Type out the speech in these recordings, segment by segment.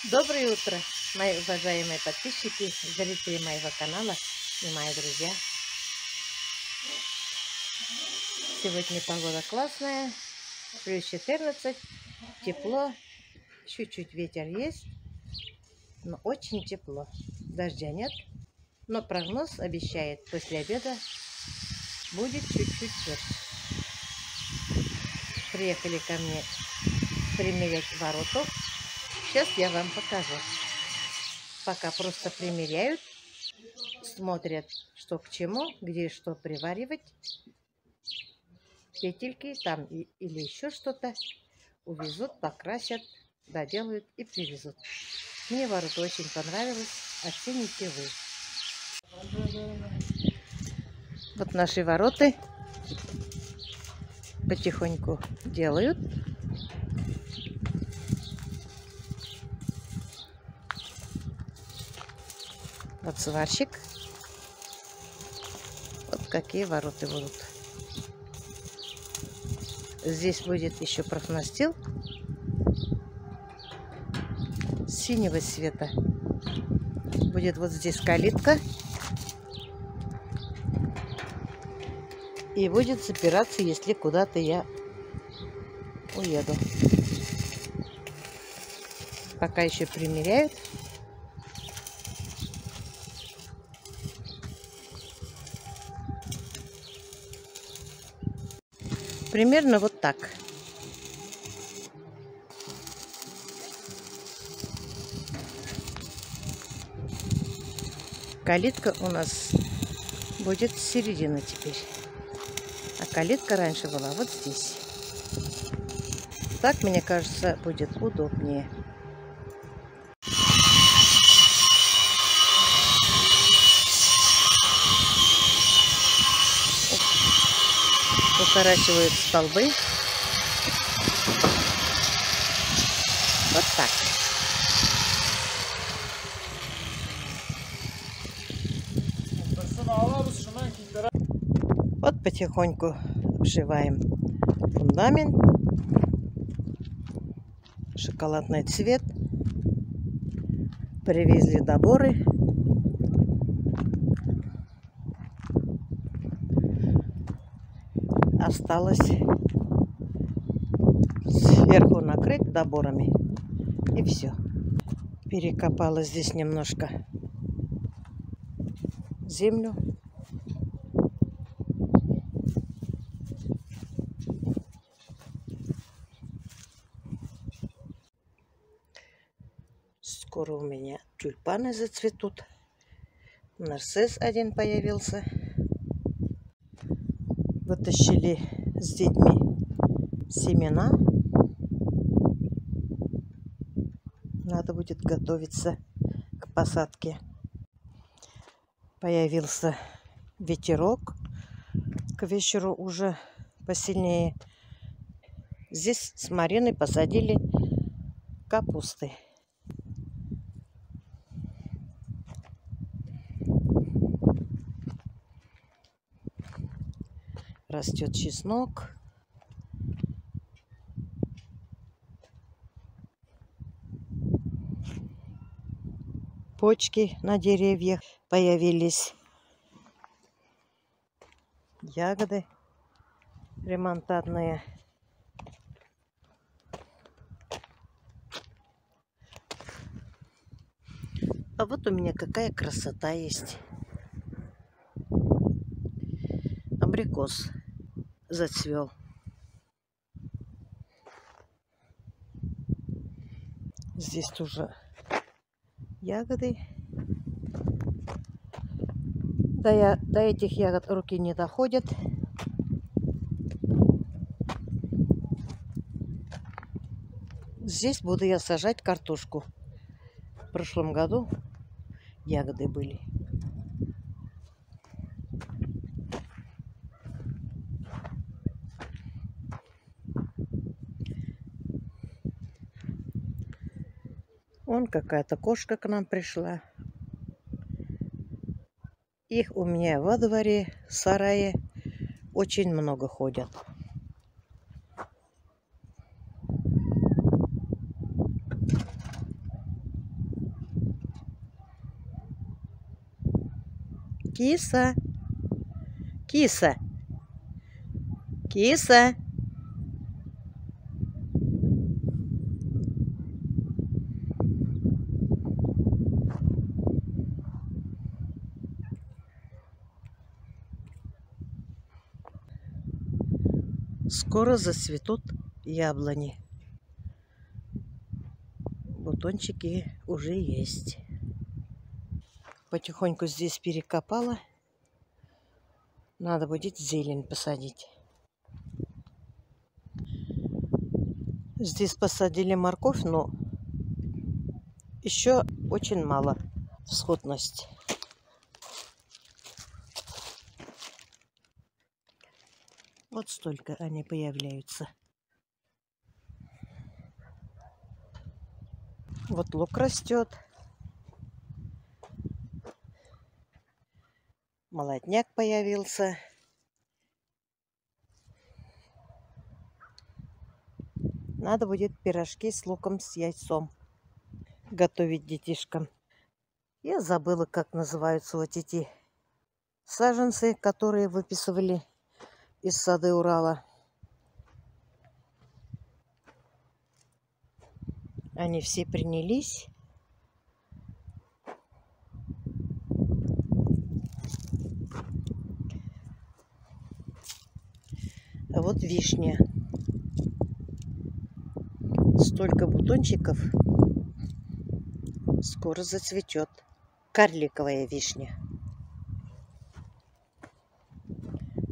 Доброе утро, мои уважаемые подписчики, зрители моего канала и мои друзья. Сегодня погода классная, плюс 14, тепло, чуть-чуть ветер есть, но очень тепло. Дождя нет, но прогноз обещает, после обеда будет чуть-чуть дождь. Приехали ко мне примерять вороту. Сейчас я вам покажу. Пока просто примеряют, смотрят, что к чему, где что приваривать. Петельки там или еще что-то увезут, покрасят, доделают и привезут. Мне ворота очень понравилось, оцените вы. Вот наши ворота потихоньку делают. Вот сварщик. Вот какие ворота будут. Здесь будет еще профнастил синего цвета. Будет вот здесь калитка. И будет запираться, если куда-то я уеду. Пока еще примеряют. Примерно вот так. Калитка у нас будет с середины теперь. А калитка раньше была вот здесь. Так, мне кажется, будет удобнее. Укорачивают столбы. Вот так. Вот потихоньку обшиваем фундамент. Шоколадный цвет. Привезли доборы. Осталось сверху накрыть доборами. И все. Перекопала здесь немножко землю. Скоро у меня тюльпаны зацветут. Нарцисс один появился. Вытащили с детьми семена. Надо будет готовиться к посадке. Появился ветерок. К вечеру уже посильнее. Здесь с Мариной посадили капусты. Растет чеснок. Почки на деревьях появились. Ягоды ремонтадные. А вот у меня какая красота есть. Абрикос зацвел. Здесь тоже ягоды. До этих ягод руки не доходят. Здесь буду я сажать картошку. В прошлом году ягоды были. Вон какая-то кошка к нам пришла. Их у меня во дворе, в сарае очень много ходят. Киса, киса, киса. Скоро зацветут яблони. Бутончики уже есть. Потихоньку здесь перекопала. Надо будет зелень посадить. Здесь посадили морковь, но еще очень мало всходность. Вот столько они появляются. Вот лук растет. Молодняк появился. Надо будет пирожки с луком с яйцом готовить детишкам. Я забыла, как называются вот эти саженцы, которые выписывали из сада Урала. Они все принялись. А вот вишня. Столько бутончиков. Скоро зацветет. Карликовая вишня.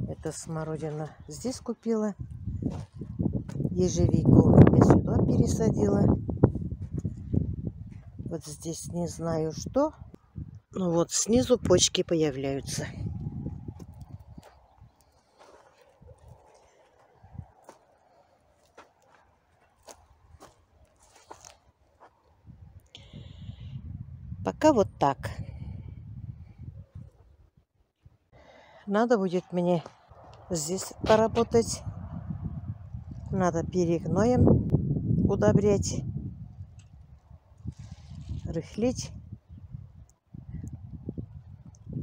Это смородина здесь купила. Ежевику я сюда пересадила. Вот здесь не знаю что. Ну вот снизу почки появляются. Пока вот так. Надо будет мне здесь поработать. Надо перегноем удобрять, рыхлить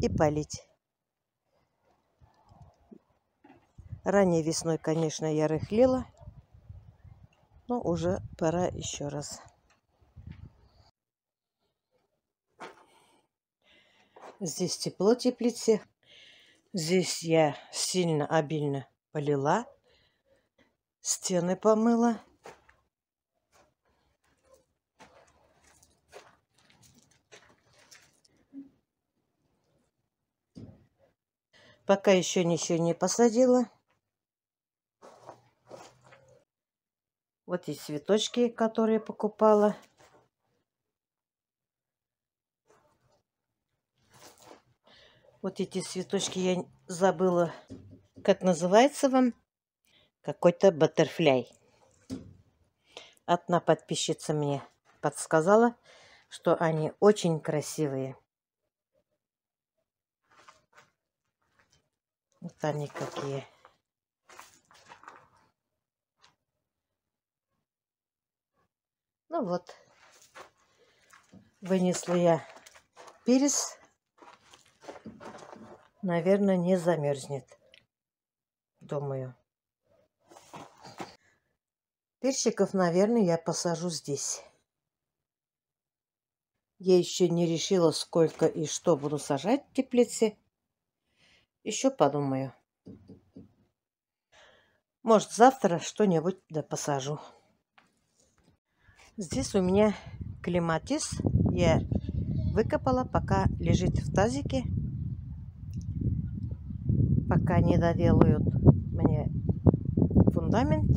и полить. Ранней весной, конечно, я рыхлила, но уже пора еще раз. Здесь тепло теплице. Здесь я сильно, обильно полила. Стены помыла. Пока еще ничего не посадила. Вот эти цветочки, которые покупала. Вот эти цветочки я забыла, как называется вам. Какой-то баттерфляй. Одна подписчица мне подсказала, что они очень красивые. Вот они какие. Ну вот. Вынесла я перец. Наверное, не замерзнет. Думаю. Перчиков, наверное, я посажу здесь. Я еще не решила, сколько и что буду сажать в теплице. Еще подумаю. Может, завтра что-нибудь да посажу. Здесь у меня клематис. Я выкопала, пока лежит в тазике. Пока не доделают мне фундамент,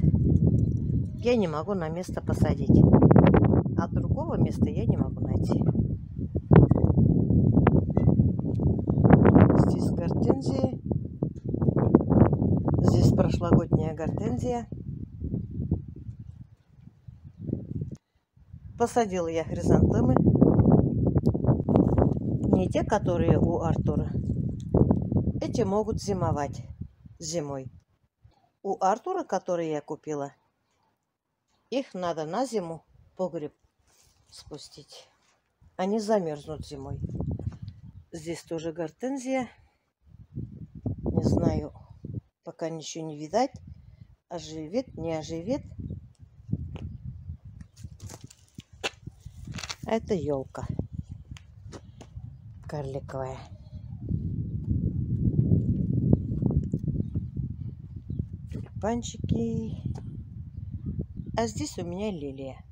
я не могу на место посадить. А другого места я не могу найти. Здесь гортензии. Здесь прошлогодняя гортензия. Посадила я хризантемы. Не те, которые у Артура. Эти могут зимовать зимой. У Артура, которые я купила, их надо на зиму в погреб спустить. Они замерзнут зимой. Здесь тоже гортензия. Не знаю, пока ничего не видать. Оживет, не оживет. А это елка карликовая. Тюльпанчики. А здесь у меня лилия.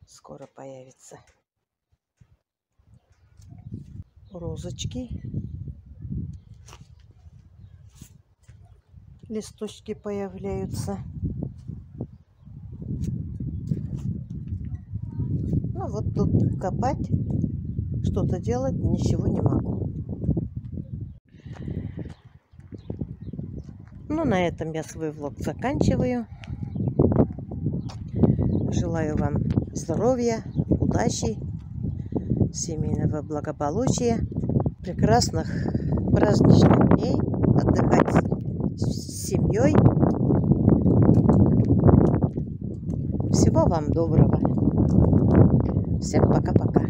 Скоро появится. Розочки. Листочки появляются. Ну вот тут копать, что-то делать, ничего не могу. Ну, на этом я свой влог заканчиваю. Желаю вам здоровья, удачи, семейного благополучия, прекрасных праздничных дней, отдыхать с семьей. Всего вам доброго. Всем пока-пока.